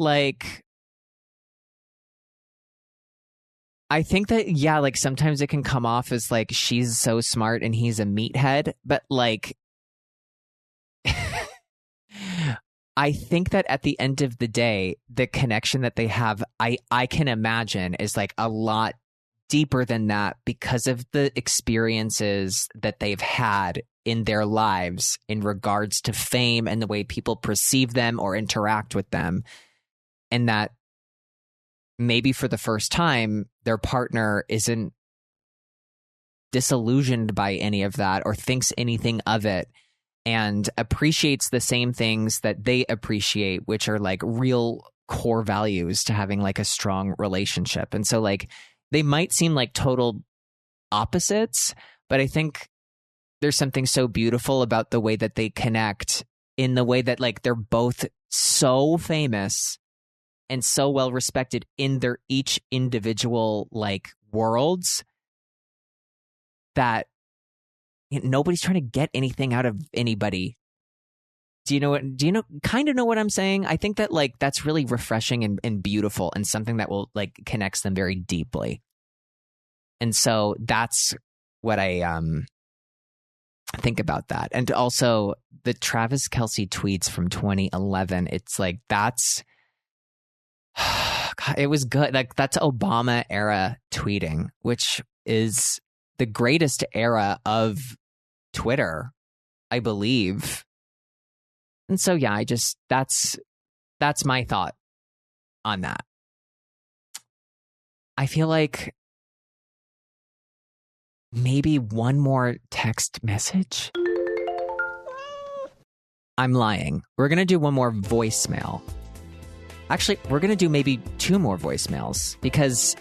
yeah, like sometimes it can come off as like she's so smart and he's a meathead, but like I think that at the end of the day, the connection that they have, I can imagine is like a lot deeper than that because of the experiences that they've had in their lives in regards to fame and the way people perceive them or interact with them. And that maybe for the first time, their partner isn't disillusioned by any of that or thinks anything of it and appreciates the same things that they appreciate, which are like real core values to having like a strong relationship. And so like they might seem like total opposites, but I think there's something so beautiful about the way that they connect in the way that like they're both so famous and so well respected in their each individual like worlds that nobody's trying to get anything out of anybody. Do you know kind of know what I'm saying? I think that like that's really refreshing and beautiful and something that will like connects them very deeply. And so that's what I think about that. And also the Travis Kelce tweets from 2011, it's like that's God, it was good. Like that's Obama era tweeting, which is the greatest era of Twitter, I believe. And so yeah, that's my thought on that. I feel like maybe one more text message. I'm lying. We're going to do one more voicemail. Actually, we're going to do maybe two more voicemails because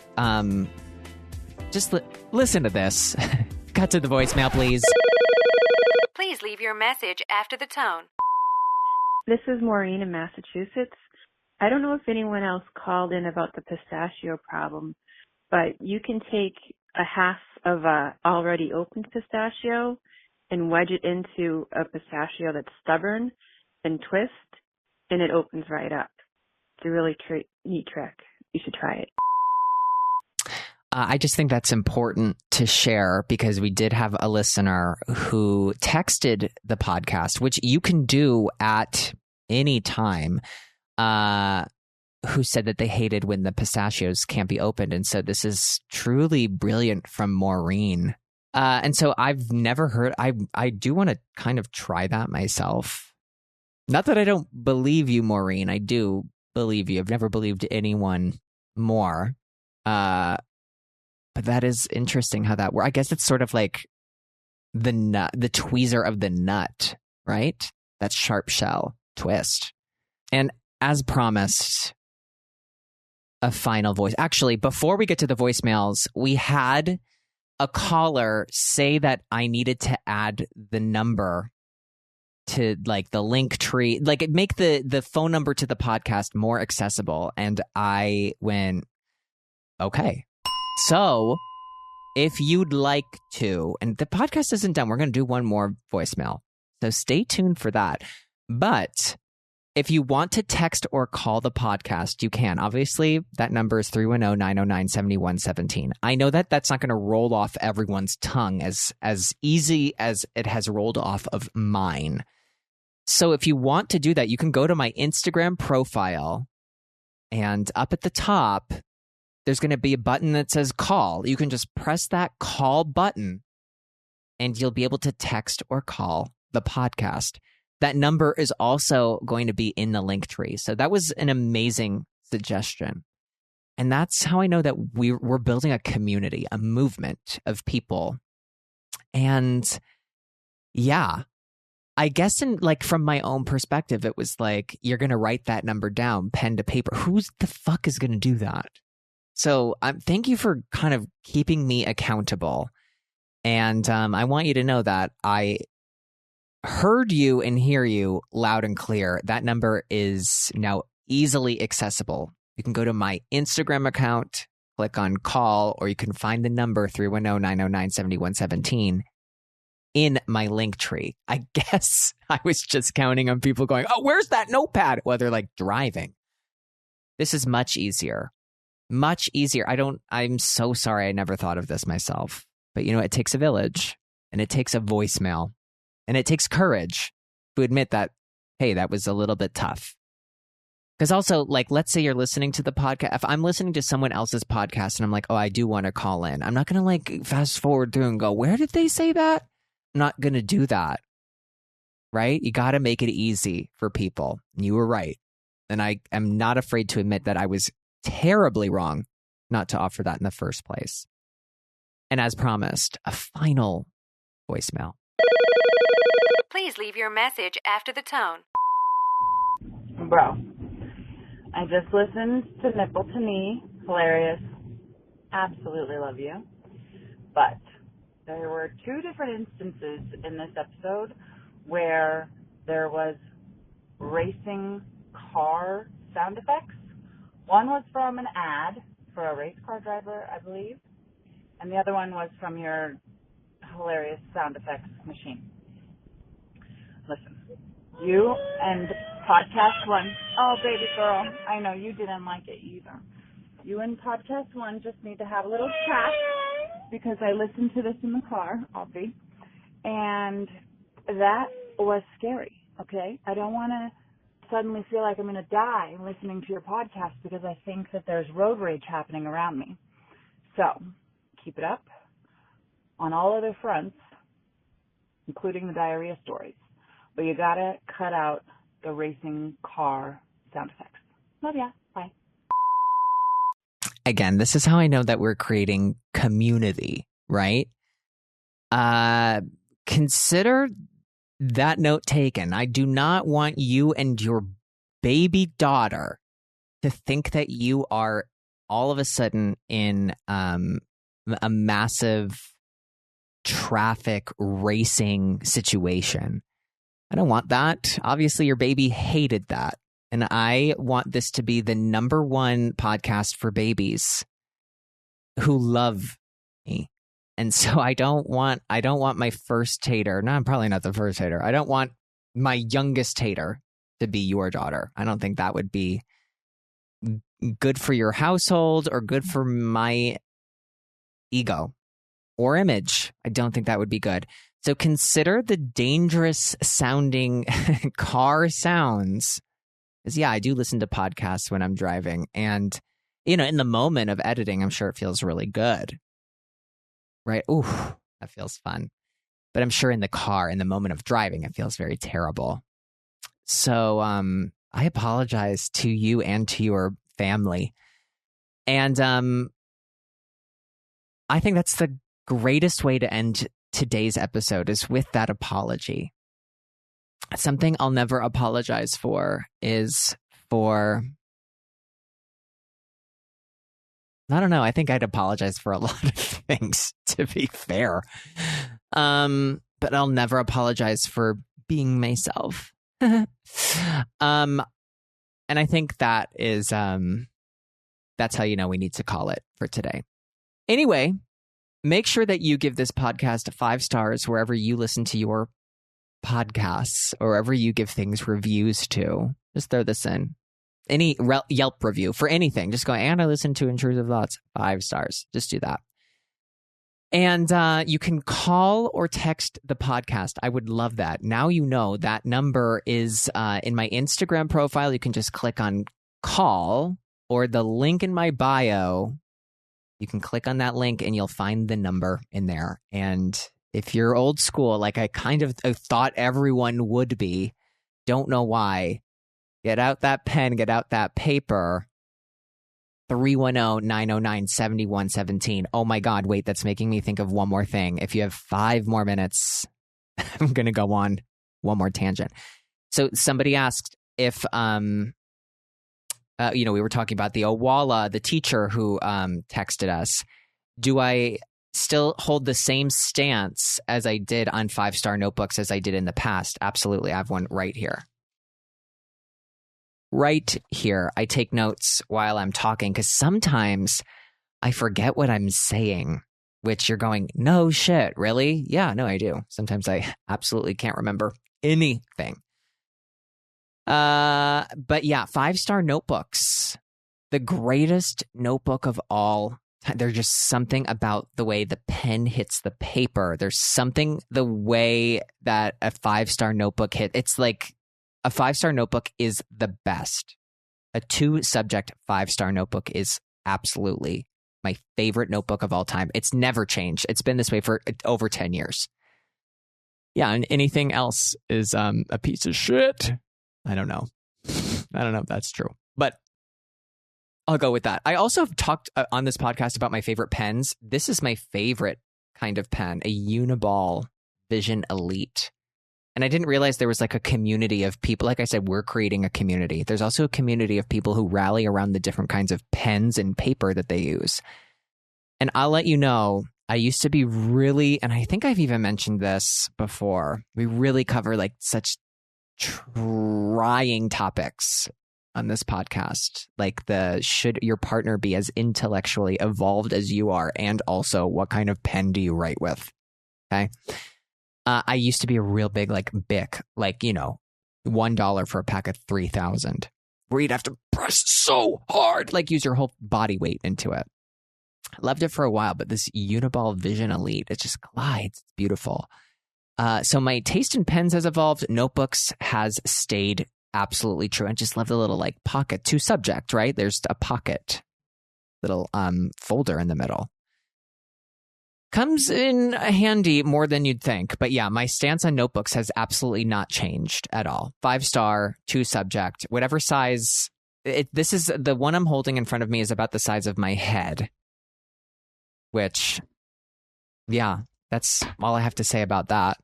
just listen to this. Cut to the voicemail, please. Please leave your message after the tone. This is Maureen in Massachusetts. I don't know if anyone else called in about the pistachio problem, but you can take a half of a already opened pistachio and wedge it into a pistachio that's stubborn and twist, and it opens right up. It's a really neat trick. You should try it. I just think that's important to share because we did have a listener who texted the podcast, which you can do at any time, who said that they hated when the pistachios can't be opened. And so this is truly brilliant from Maureen. And so I've never heard, I do want to kind of try that myself. Not that I don't believe you, Maureen. I do believe you. I've never believed anyone more. But that is interesting how that works. I guess it's sort of like the nut, the tweezer of the nut, right? That sharp shell twist. And as promised, a final voice. Actually, before we get to the voicemails, we had a caller say that I needed to add the number to like the link tree, like make the phone number to the podcast more accessible. And I went, okay. So if you'd like to, and the podcast isn't done, we're going to do one more voicemail. So stay tuned for that. But if you want to text or call the podcast, you can. Obviously, that number is 310-909-7117. I know that that's not going to roll off everyone's tongue as easy as it has rolled off of mine. So if you want to do that, you can go to my Instagram profile, and up at the top, there's going to be a button that says call. You can just press that call button and you'll be able to text or call the podcast. That number is also going to be in the link tree. So that was an amazing suggestion. And that's how I know that we're building a community, a movement of people. And yeah, I guess from my own perspective, it was like, you're going to write that number down, pen to paper. Who the fuck is going to do that? So thank you for kind of keeping me accountable. And I want you to know that I heard you and hear you loud and clear. That number is now easily accessible. You can go to my Instagram account, click on call, or you can find the number 310-909-7117 in my link tree. I guess I was just counting on people going, oh, where's that notepad? Well, they're like driving. This is much easier. Much easier. I'm so sorry I never thought of this myself. But it takes a village, and it takes a voicemail, and it takes courage to admit that, hey, that was a little bit tough. Because also, like, let's say you're listening to the podcast. If I'm listening to someone else's podcast and I'm like, oh, I do want to call in, I'm not going to like fast forward through and go, where did they say that? I'm not going to do that. Right? You got to make it easy for people. You were right. And I am not afraid to admit that I was terribly wrong not to offer that in the first place. And as promised, a final voicemail. Please leave your message after the tone. Bro, I just listened to Nipple to Knee. Hilarious. Absolutely love you. But there were two different instances in this episode where there was racing car sound effects. One was from an ad for a race car driver, I believe. And the other one was from your hilarious sound effects machine. Listen, you and Podcast One, oh, baby girl, I know you didn't like it either. You and Podcast One just need to have a little chat because I listened to this in the car, Obvi, and that was scary, okay? I don't want to suddenly feel like I'm going to die listening to your podcast because I think that there's road rage happening around me. So, keep it up on all other fronts, including the diarrhea stories. But you got to cut out the racing car sound effects. Love ya. Bye. Again, this is how I know that we're creating community, right? Consider that note taken. I do not want you and your baby daughter to think that you are all of a sudden in a massive traffic racing situation. I don't want that. Obviously, your baby hated that. And I want this to be the number one podcast for babies who love me. And so I don't want my first tater. No, I'm probably not the first tater. I don't want my youngest tater to be your daughter. I don't think that would be good for your household or good for my ego or image. I don't think that would be good. So consider the dangerous sounding car sounds. Because yeah, I do listen to podcasts when I'm driving. And, you know, in the moment of editing, I'm sure it feels really good. Right? Ooh, that feels fun. But I'm sure in the car, in the moment of driving, it feels very terrible. So I apologize to you and to your family. And I think that's the greatest way to end today's episode is with that apology. Something I'll never apologize for is for... I don't know. I think I'd apologize for a lot of things, to be fair. But I'll never apologize for being myself. And I think that is, that's how you know we need to call it for today. Anyway, make sure that you give this podcast 5 stars wherever you listen to your podcasts or wherever you give things reviews to. Just throw this in. Any Yelp review for anything. Just go, and I listened to Intrusive Thoughts, 5 stars. Just do that. And you can call or text the podcast. I would love that. Now you know that number is in my Instagram profile. You can just click on call or the link in my bio. You can click on that link and you'll find the number in there. And if you're old school, like I kind of thought everyone would be, don't know why, get out that pen, get out that paper. 310-909-7117. Oh my God, wait, that's making me think of one more thing. If you have 5 more minutes, I'm going to go on one more tangent. So somebody asked if, we were talking about the Owala, the teacher who texted us. Do I still hold the same stance as I did on 5-star notebooks as I did in the past? Absolutely. I have one right here. Right here. I take notes while I'm talking because sometimes I forget what I'm saying, which you're going, no shit, really? Yeah, no, I do. Sometimes I absolutely can't remember anything. But yeah, 5-star notebooks, the greatest notebook of all. There's just something about the way the pen hits the paper. There's something the way that a 5-star notebook hit. It's like a 5-star notebook is the best. A 2-subject 5-star notebook is absolutely my favorite notebook of all time. It's never changed. It's been this way for over 10 years. Yeah, and anything else is a piece of shit. I don't know. I don't know if that's true, but I'll go with that. I also have talked on this podcast about my favorite pens. This is my favorite kind of pen, a Uniball Vision Elite. And I didn't realize there was like a community of people. Like I said, we're creating a community. There's also a community of people who rally around the different kinds of pens and paper that they use. And I'll let you know, I used to be really, and I think I've even mentioned this before, we really cover like such trying topics on this podcast. Like should your partner be as intellectually evolved as you are? And also, what kind of pen do you write with? Okay. I used to be a real big, like, Bic, like, $1 for a pack of 3,000, where you'd have to press so hard, like use your whole body weight into it. Loved it for a while, but this Uniball Vision Elite, it just glides. It's beautiful. So my taste in pens has evolved. Notebooks has stayed absolutely true. I just love the little, like, pocket, 2-subject, right? There's a pocket, little folder in the middle. Comes in handy more than you'd think. But yeah, my stance on notebooks has absolutely not changed at all. 5-star, 2-subject, whatever size. This is the one I'm holding in front of me is about the size of my head. Which, yeah, That's all I have to say about that.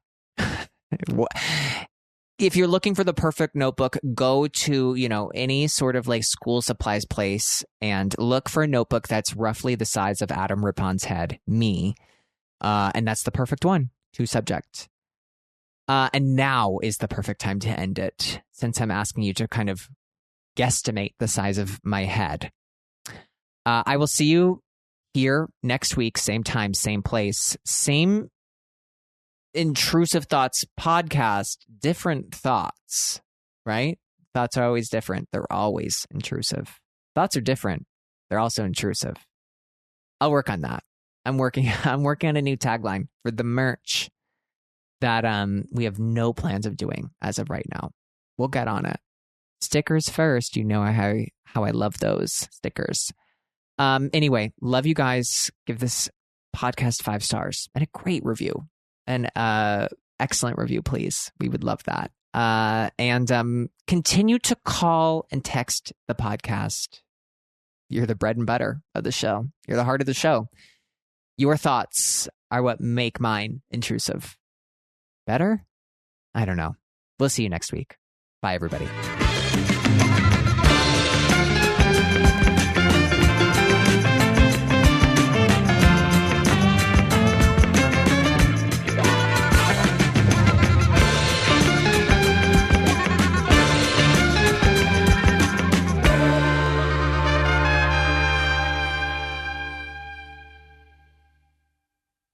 If you're looking for the perfect notebook, go to, any sort of like school supplies place and look for a notebook that's roughly the size of Adam Rippon's head, me. And that's the perfect one, 2 subject. And now is the perfect time to end it, since I'm asking you to kind of guesstimate the size of my head. I will see you here next week, same time, same place, same Intrusive Thoughts podcast, different thoughts, right? Thoughts are always different. They're always intrusive. Thoughts are different. They're also intrusive. I'll work on that. I'm working on a new tagline for the merch that we have no plans of doing as of right now. We'll get on it. Stickers first. You know how I love those stickers. Anyway, love you guys. Give this podcast 5 stars and a great review. An excellent review, please. We would love that. And continue to call and text the podcast. You're the bread and butter of the show. You're the heart of the show. Your thoughts are what make mine intrusive. Better? I don't know. We'll see you next week. Bye, everybody.